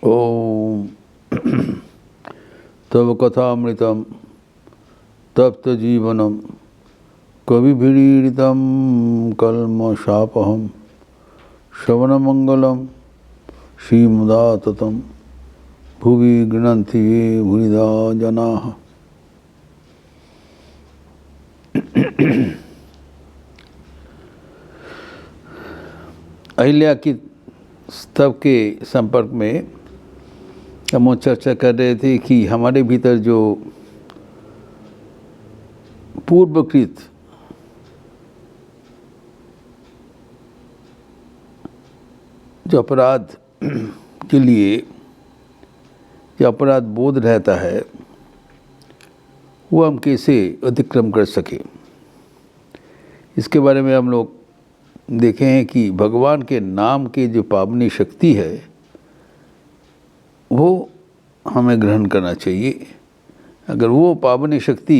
ओम तव कथामृतम तप्त जीवनम कविभिरीडितं कल्मषापहं श्रवणमंगलम श्रीमुदाततं भुवि गृह्णन्ति ये भूरिदा जनाः। अहिल्या की स्तव के संपर्क में हम चर्चा कर रहे थे कि हमारे भीतर जो पूर्वकृत जो अपराध के लिए जो अपराध बोध रहता है वो हम कैसे अतिक्रम कर सके, इसके बारे में हम लोग देखे हैं कि भगवान के नाम की जो पावनी शक्ति है वो हमें ग्रहण करना चाहिए। अगर वो पावनी शक्ति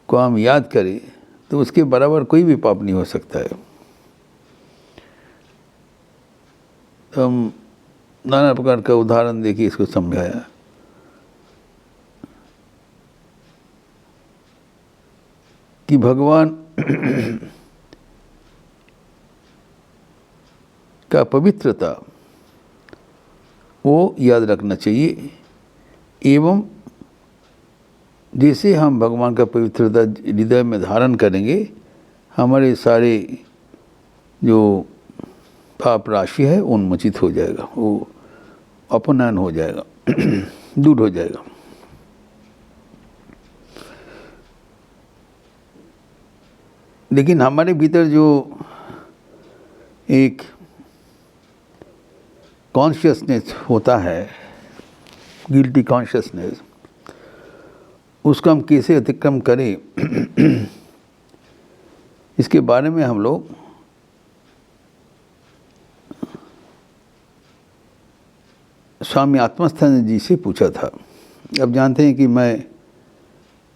को हम याद करें तो उसके बराबर कोई भी पाप नहीं हो सकता है। हम नाना प्रकार का उदाहरण देखिए, इसको समझाया। कि भगवान का पवित्रता वो याद रखना चाहिए, एवं जैसे हम भगवान का पवित्रता हृदय में धारण करेंगे हमारे सारे जो पाप राशि है उन्मोचित हो जाएगा, वो अपनयन हो जाएगा, दूर हो जाएगा। लेकिन हमारे भीतर जो एक कॉन्शियसनेस होता है, गिल्टी कॉन्शियसनेस, उसको हम कैसे अतिक्रम करें इसके बारे में हम लोग स्वामी आत्मस्थानंद जी से पूछा था। अब जानते हैं कि मैं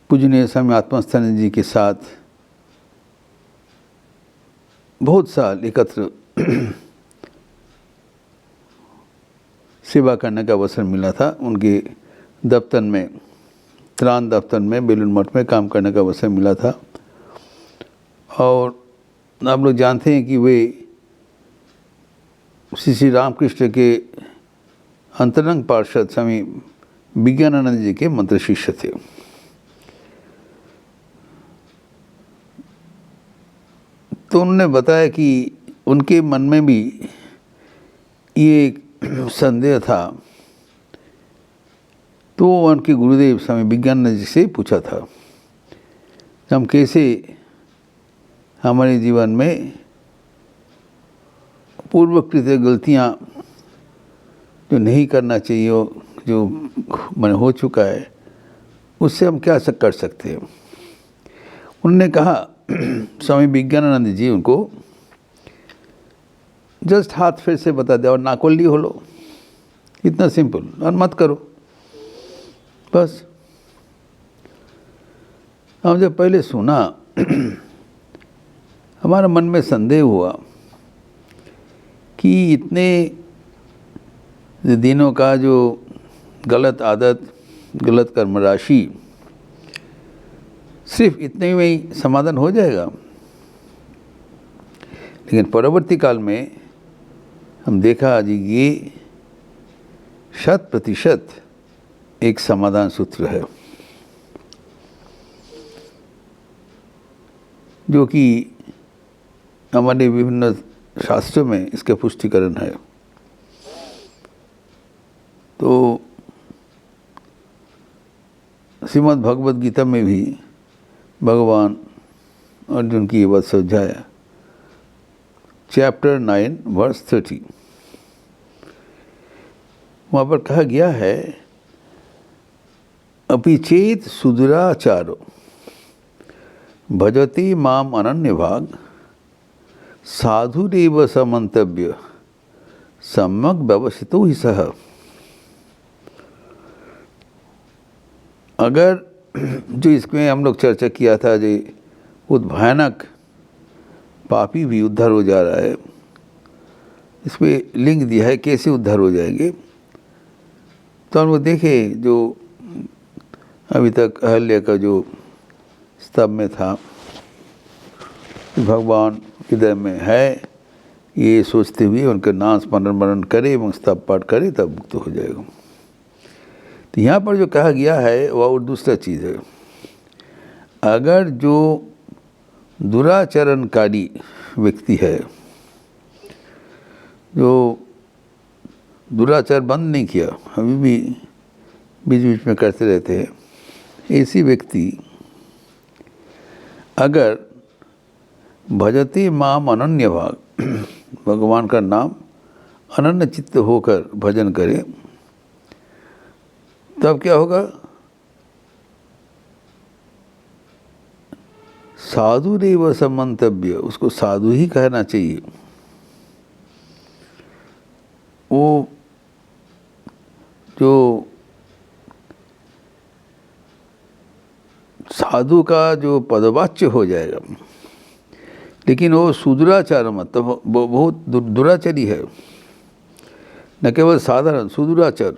पूजनीय स्वामी आत्मस्थानंद जी के साथ बहुत साल एकत्र सेवा करने का अवसर मिला था। उनके दफ्तर में, त्राण दफ्तर में, बेलूर मठ में काम करने का अवसर मिला था। और आप लोग जानते हैं कि वे श्री रामकृष्ण के अंतरंग पार्षद स्वामी विज्ञानानंद जी के मंत्र शिष्य थे। तो उन्होंने बताया कि उनके मन में भी ये संदेह था, तो उनके गुरुदेव स्वामी विज्ञानानंद जी से पूछा था हम कैसे हमारे जीवन में पूर्वकृत गलतियां जो नहीं करना चाहिए, जो मन हो चुका है, उससे हम क्या कर सकते हैं। उन्होंने कहा, स्वामी विज्ञानानंद जी उनको जस्ट हाथ फेर से बता दिया और नाकोल्ली हो लो, इतना सिंपल, और मत करो बस। हम जब पहले सुना हमारा मन में संदेह हुआ कि इतने दिनों का जो गलत आदत, गलत कर्म राशि, सिर्फ इतने में ही समाधान हो जाएगा। लेकिन परवर्ती काल में हम देखा जी ये 100% एक समाधान सूत्र है, जो कि हमारे विभिन्न शास्त्रों में इसका पुष्टिकरण है। तो श्रीमद् भगवद गीता में भी भगवान अर्जुन की ये बात समझाया, चैप्टर 9 वर्स 30, वहाँ पर कहा गया है, अपि चेत सुदुराचारो भजति माम अनन्यभाग साधुरेव समन्तव्य सम्यक व्यवसितो ही सह। अगर जो इसमें हम लोग चर्चा किया था, जो बहुत भयानक पापी भी उद्धार हो जा रहा है, इसमें लिंक दिया है कैसे उद्धार हो जाएंगे। तो हम लोग देखे जो अभी तक अहल्य का जो स्तव में था, भगवान हृदय में है, ये सोचते हुए उनके नाम स्मरण वरण करे एवं स्तव पाठ करे तब मुक्त हो जाएगा। तो यहाँ पर जो कहा गया है वह और दूसरा चीज़ है। अगर जो दुराचरणकारी व्यक्ति है, जो दुराचार बंद नहीं किया, अभी भी बीच बीच में करते रहते हैं, ऐसी व्यक्ति अगर भजती माम अनन्य भाग, भगवान का नाम अनन्य चित्त होकर भजन करे, तब क्या होगा? साधु रेव समंतव्य, उसको साधु ही कहना चाहिए। वो जो साधु का जो पदवाच्य हो जाएगा, लेकिन वो सुदुराचार मतलब बहुत दुराचारी है, न केवल साधारण सुदुराचार।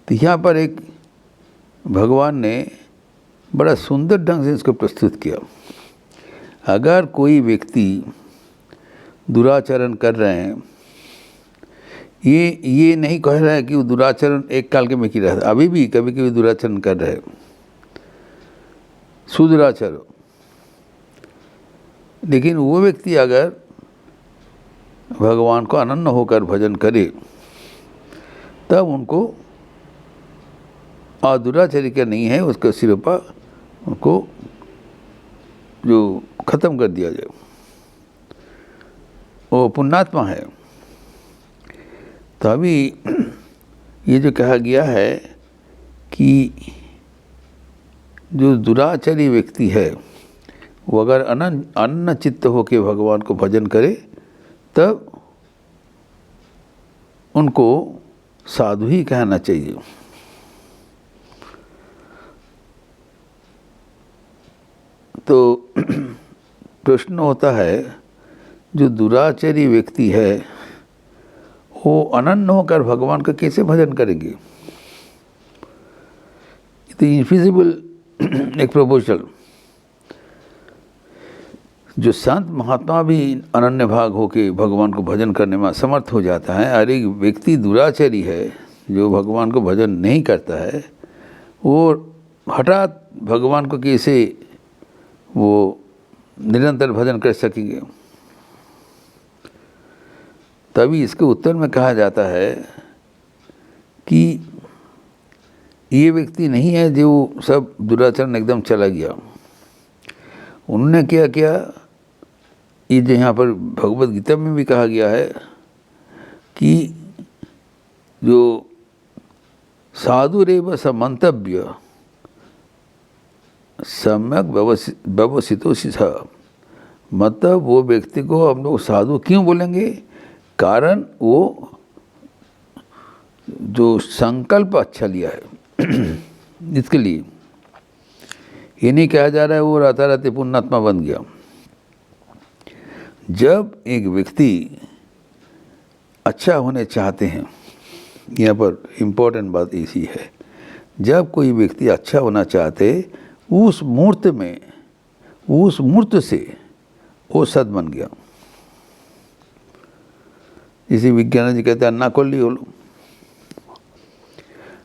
तो यहाँ पर एक भगवान ने बड़ा सुंदर ढंग से इसको प्रस्तुत किया। अगर कोई व्यक्ति दुराचरण कर रहे हैं, ये नहीं कह रहा है कि वो दुराचरण एक काल के में की रहा था, अभी भी कभी कभी दुराचरण कर रहे हैं, सुदुराचार। लेकिन वो व्यक्ति अगर भगवान को अनन्य होकर भजन करे, तब उनको दुराचारी का नहीं है, उसका सिरोपा उनको जो खत्म कर दिया जाए, वो पुण्यात्मा है। तो अभी ये जो कहा गया है कि जो दुराचारी व्यक्ति है वो अगर अनन्य चित्त होकर भगवान को भजन करे, तब उनको साधु ही कहना चाहिए। तो प्रश्न होता है, जो दुराचारी व्यक्ति है वो अनन्य होकर भगवान का कैसे भजन करेंगे? तो इनफिजिबल एक प्रपोजल। जो संत महात्मा भी अनन्य भाग होके भगवान को भजन करने में असमर्थ हो जाता है, और एक व्यक्ति दुराचारी है जो भगवान को भजन नहीं करता है, वो हठात भगवान को कैसे वो निरंतर भजन कर सकेंगे? तभी इसके उत्तर में कहा जाता है कि ये व्यक्ति नहीं है जो सब दुराचरण एकदम चला गया। उन्होंने क्या किया, ये जो यहाँ पर भगवत गीता में भी कहा गया है कि जो साधु रेव समंतव्य सम्यक व्यवसितोषित, मतलब वो व्यक्ति को हम लोग साधु क्यों बोलेंगे? कारण वो जो संकल्प अच्छा लिया है इसके लिए। ये नहीं कहा जा रहा है वो राताराती पुण्यात्मा बन गया। जब एक व्यक्ति अच्छा होने चाहते हैं, यहाँ पर इम्पोर्टेंट बात इसी है, जब कोई व्यक्ति अच्छा होना चाहते, उस मूर्त में, उस मूर्त से वो सद बन गया। इसी विज्ञान जी कहते हैं अन्ना कोल्ली हो लो,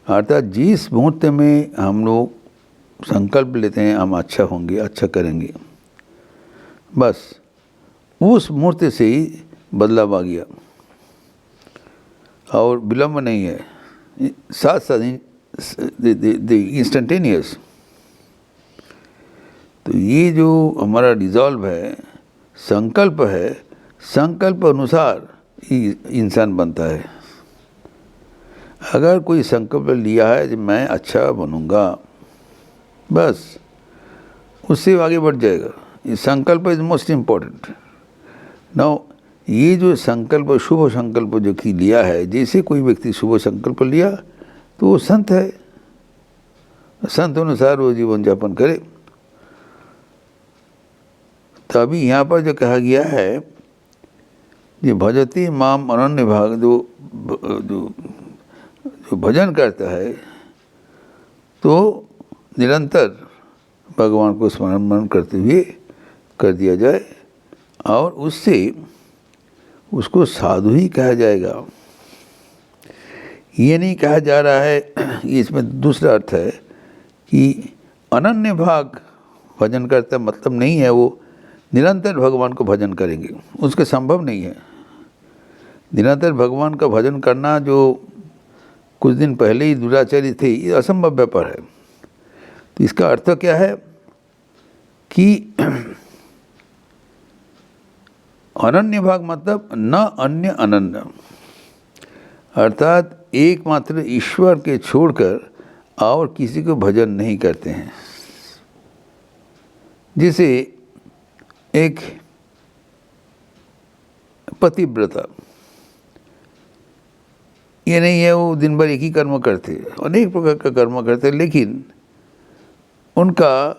अर्थात जिस मुहूर्त में हम लोग संकल्प लेते हैं हम अच्छा होंगे, अच्छा करेंगे, बस उस मुहूर्त से ही बदलाव आ गया और विलंब नहीं है, साथ साथ इंस्टेंटेनियस। तो ये जो हमारा रिजॉल्व है, संकल्प है, संकल्प अनुसार ही इंसान बनता है। अगर कोई संकल्प लिया है कि मैं अच्छा बनूंगा, बस उससे आगे बढ़ जाएगा। ये संकल्प इज मोस्ट इम्पोर्टेंट। नाउ ये जो संकल्प, शुभ संकल्प जो कि लिया है, जैसे कोई व्यक्ति शुभ संकल्प लिया तो वो संत है, संत अनुसार वो जीवन यापन करे। तभी यहाँ पर जो कहा गया है, ये भजती माम अनन्य भाग, जो जो भजन करता है तो निरंतर भगवान को स्मरण करते हुए कर दिया जाए और उससे उसको साधु ही कहा जाएगा। ये नहीं कहा जा रहा है, इसमें दूसरा अर्थ है कि अनन्य भाग भजन करता मतलब नहीं है वो निरंतर भगवान को भजन करेंगे, उसके संभव नहीं है। निरंतर भगवान का भजन करना जो कुछ दिन पहले ही दुराचारी थे, ये असंभव व्यापार है। तो इसका अर्थ क्या है कि अनन्य भाग मतलब न अन्य अनन्य, अर्थात एकमात्र ईश्वर के छोड़कर और किसी को भजन नहीं करते हैं। जैसे एक पतिव्रता, ये नहीं है वो दिन भर एक ही कर्म करते, अनेक प्रकार का कर्म करते, लेकिन उनका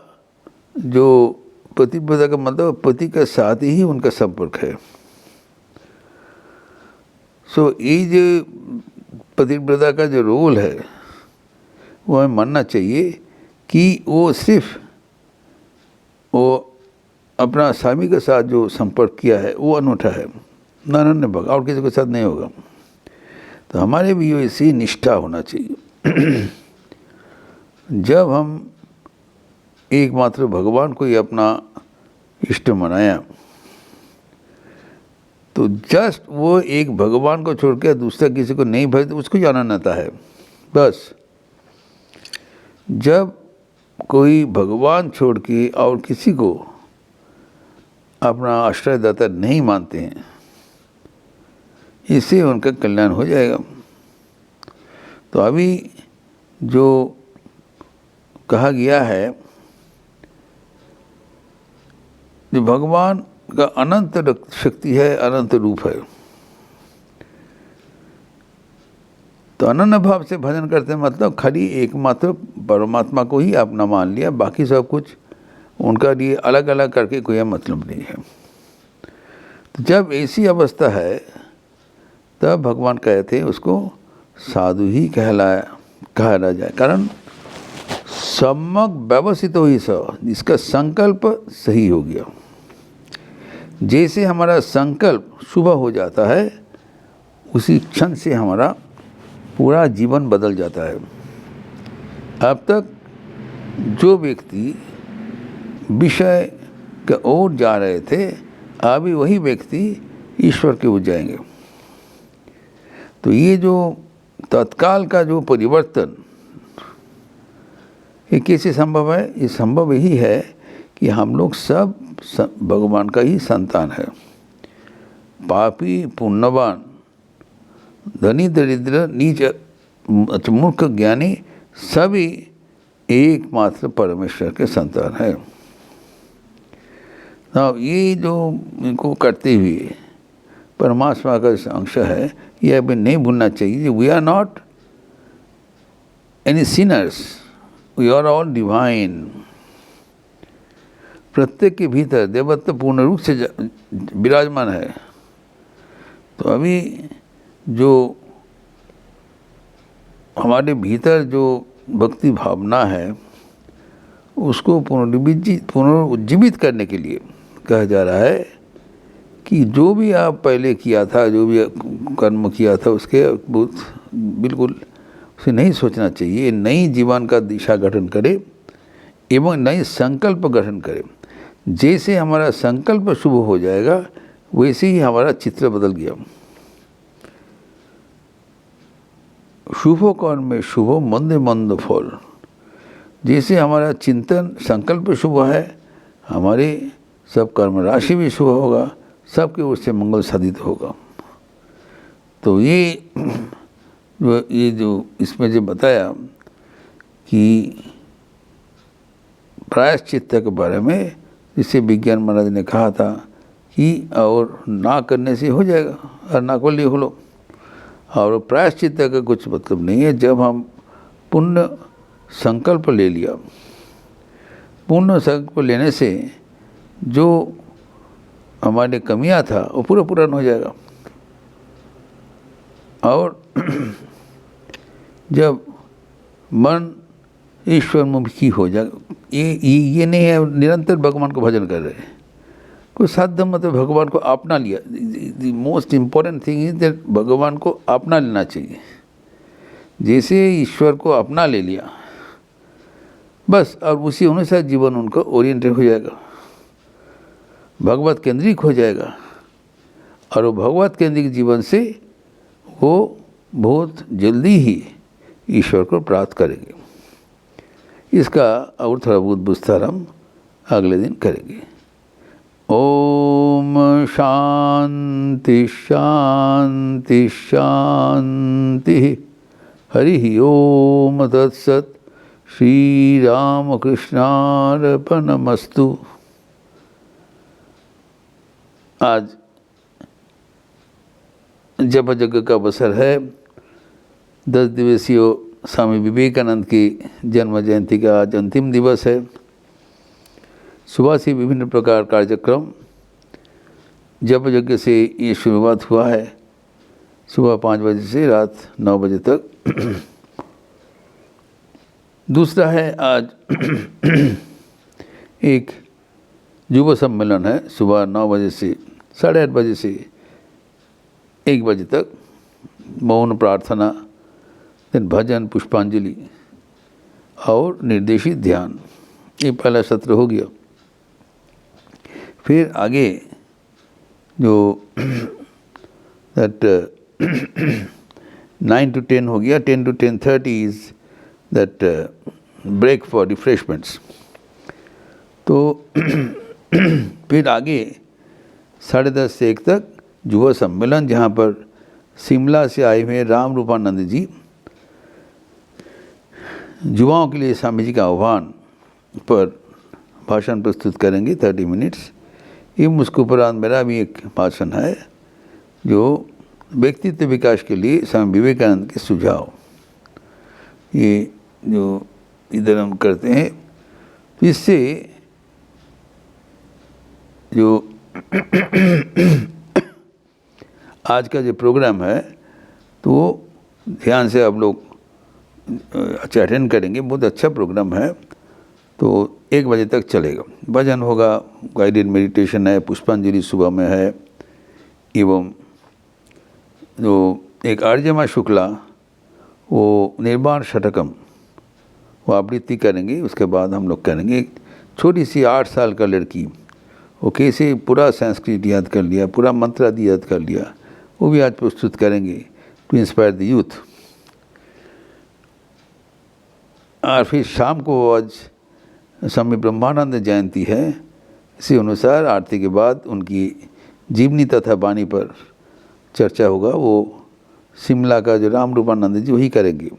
जो पतिव्रता का मतलब पति के साथ ही उनका संपर्क है। सो ये जो पतिव्रता का जो रोल है वो हमें मानना चाहिए कि वो सिर्फ वो अपना स्वामी के साथ जो संपर्क किया है वो अनूठा है, अनन्य भाग, और किसी के साथ नहीं होगा। तो हमारे भी ऐसी निष्ठा होना चाहिए। जब हम एकमात्र भगवान को ही अपना इष्ट मनाया तो जस्ट वो एक भगवान को छोड़ के दूसरा किसी को नहीं भजते, उसको जानना है बस। जब कोई भगवान छोड़ के और किसी को अपना आश्रयदाता नहीं मानते हैं, इससे उनका कल्याण हो जाएगा। तो अभी जो कहा गया है, जो भगवान का अनंत शक्ति है, अनंत रूप है, तो अनन्य भाव से भजन करते हैं मतलब खाली एकमात्र परमात्मा को ही अपना मान लिया, बाकी सब कुछ उनका लिए अलग अलग करके कोई मतलब नहीं है। तो जब ऐसी अवस्था है तब भगवान कहते हैं उसको साधु ही कहला जाए, कारण सम्यक व्यवस्थित हो ही स, इसका संकल्प सही हो गया। जैसे हमारा संकल्प शुभ हो जाता है उसी क्षण से हमारा पूरा जीवन बदल जाता है। अब तक जो व्यक्ति विषय के ओर जा रहे थे, अभी वही व्यक्ति ईश्वर के ओर जाएंगे। तो ये जो तत्काल का जो परिवर्तन, ये कैसे संभव है? ये संभव यही है कि हम लोग सब भगवान का ही संतान है। पापी पुण्यवान, धनी दरिद्र, नीच मूर्ख ज्ञानी, सभी एकमात्र परमेश्वर के संतान है। अब ये जो इनको करते हुए परमात्मा का अंश है, ये अभी नहीं भूलना चाहिए। We are not any sinners, we are all divine. प्रत्येक के भीतर देवत्व पूर्ण रूप से विराजमान है। तो अभी जो हमारे भीतर जो भक्ति भावना है उसको पुनर्जीवित करने के लिए कहा जा रहा है कि जो भी आप पहले किया था, जो भी कर्म किया था, उसके बिल्कुल उसे नहीं सोचना चाहिए। नई जीवन का दिशा गठन करे एवं नई संकल्प गठन करे। जैसे हमारा संकल्प शुभ हो जाएगा वैसे ही हमारा चित्र बदल गया। शुभ कर्म में शुभ, मंद मंद फल। जैसे हमारा चिंतन संकल्प शुभ है, हमारे सब कर्म राशि भी शुभ होगा, सबके ओर से मंगल साधित होगा। तो ये जो इसमें जो बताया कि प्रायश्चित्त के बारे में, जिससे विज्ञान महाराज ने कहा था कि और ना करने से हो जाएगा और ना को लिए हो लो। और प्रायश्चित्त का कुछ मतलब नहीं है। जब हम पुण्य संकल्प ले लिया, पुण्य संकल्प लेने से जो हमारे कमियां था वो पूरा हो जाएगा। और जब मन ईश्वरमुखी हो जाए, ये नहीं है निरंतर भगवान को भजन कर रहे हैं, कोई साध्य मतलब भगवान को अपना लिया। The most important thing is that भगवान को अपना लेना चाहिए। जैसे ईश्वर को अपना ले लिया बस, और उसी अनुसार जीवन उनका ओरिएंटेड हो जाएगा, भगवत केंद्रिक हो जाएगा, और वो भगवत केंद्रिक जीवन से वो बहुत जल्दी ही ईश्वर को प्राप्त करेंगे। इसका और थोड़ा बहुत विस्तार हम अगले दिन करेंगे। ओम शांति शांति शांति। हरि ओम तत्सत। श्री राम कृष्णार्पणमस्तु। आज जप यज्ञ का अवसर है। 10 दिवसीय स्वामी विवेकानंद की जन्म जयंती का आज अंतिम दिवस है। सुबह से विभिन्न प्रकार कार्यक्रम जप यज्ञ से ये शुरुआत हुआ है, सुबह 5 बजे से रात 9 बजे तक। दूसरा है आज एक युवा सम्मेलन है, सुबह 9 बजे से 8:30 बजे से 1 बजे तक। मौन प्रार्थना, फिर भजन, पुष्पांजलि और निर्देशित ध्यान, ये पहला सत्र हो गया। फिर आगे जो 9 to 10 हो गया, 10 to 10:30 is that break for refreshments. तो फिर आगे 10:30 से 1 तक युवा सम्मेलन, जहाँ पर शिमला से आए हुए राम रूपानंद जी युवाओं के लिए स्वामी जी का आह्वान पर भाषण प्रस्तुत करेंगे 30 मिनट्स। ये मुझको उपरांत मेरा भी एक भाषण है जो व्यक्तित्व विकास के लिए स्वामी विवेकानंद के सुझाव, ये जो इधर हम करते हैं। तो इससे जो आज का जो प्रोग्राम है तो ध्यान से आप लोग अच्छा अटेंड करेंगे। बहुत अच्छा प्रोग्राम है। तो 1 बजे तक चलेगा। भजन होगा, गाइडेड मेडिटेशन है, पुष्पांजलि सुबह में है, एवं जो एक आर्यमा शुक्ला वो निर्वाण षटकम वो आवृत्ति करेंगे। उसके बाद हम लोग करेंगे एक छोटी सी 8 साल का लड़की, वो कैसे पूरा संस्कृत याद कर लिया, पूरा मंत्रादि याद कर लिया, वो भी आज प्रस्तुत करेंगे टू इंस्पायर द यूथ। और फिर शाम को आज स्वामी ब्रह्मानंद जयंती है, इसी अनुसार आरती के बाद उनकी जीवनी तथा वाणी पर चर्चा होगा। वो शिमला का जो राम रूपानंद जी वही करेंगे।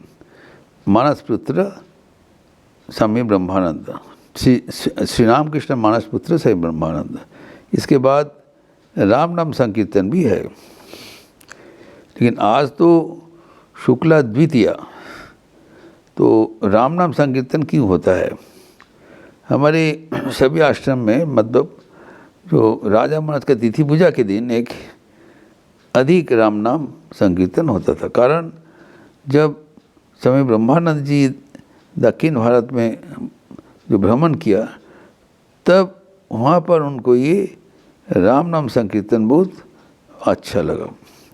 मानस पुत्र स्वामी ब्रह्मानंद, श्री राम कृष्ण मानस पुत्र स्वामी ब्रह्मानंद। इसके बाद राम नाम संकीर्तन भी है। लेकिन आज तो शुक्ला द्वितीया, तो राम नाम संकीर्तन क्यों होता है? हमारे सभी आश्रम में मतलब जो राजा महाराज का तिथि पूजा के दिन एक अधिक राम नाम संकीर्तन होता था। कारण जब स्वामी ब्रह्मानंद जी दक्षिण भारत में जो भ्रमण किया, तब वहाँ पर उनको ये राम नाम संकीर्तन बहुत अच्छा लगा।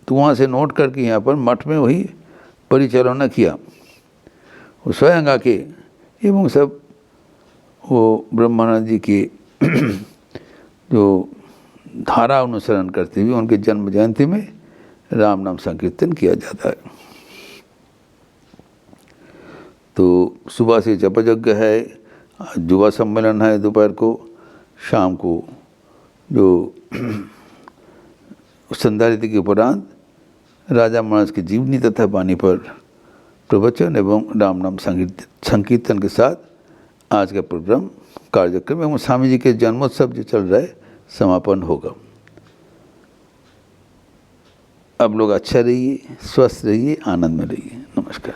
तो वहाँ से नोट करके यहाँ पर मठ में वही परिचालना किया। वो स्वयं आके एवं सब वो ब्रह्मानंद जी के जो धारा अनुसरण करते हुए उनके जन्म जयंती में राम नाम संकीर्तन किया जाता है। तो सुबह से जप यज्ञ है, युवा सम्मेलन है दोपहर को, शाम को जो संध्या रीति के उपरांत राजा महाराज की जीवनी तथा वाणी पर प्रवचन एवं राम नाम संकीर्तन के साथ आज का प्रोग्राम कार्यक्रम एवं स्वामी जी के जन्मोत्सव जो चल रहा है समापन होगा। अब लोग अच्छा रहिए, स्वस्थ रहिए, आनंद में रहिए। नमस्कार।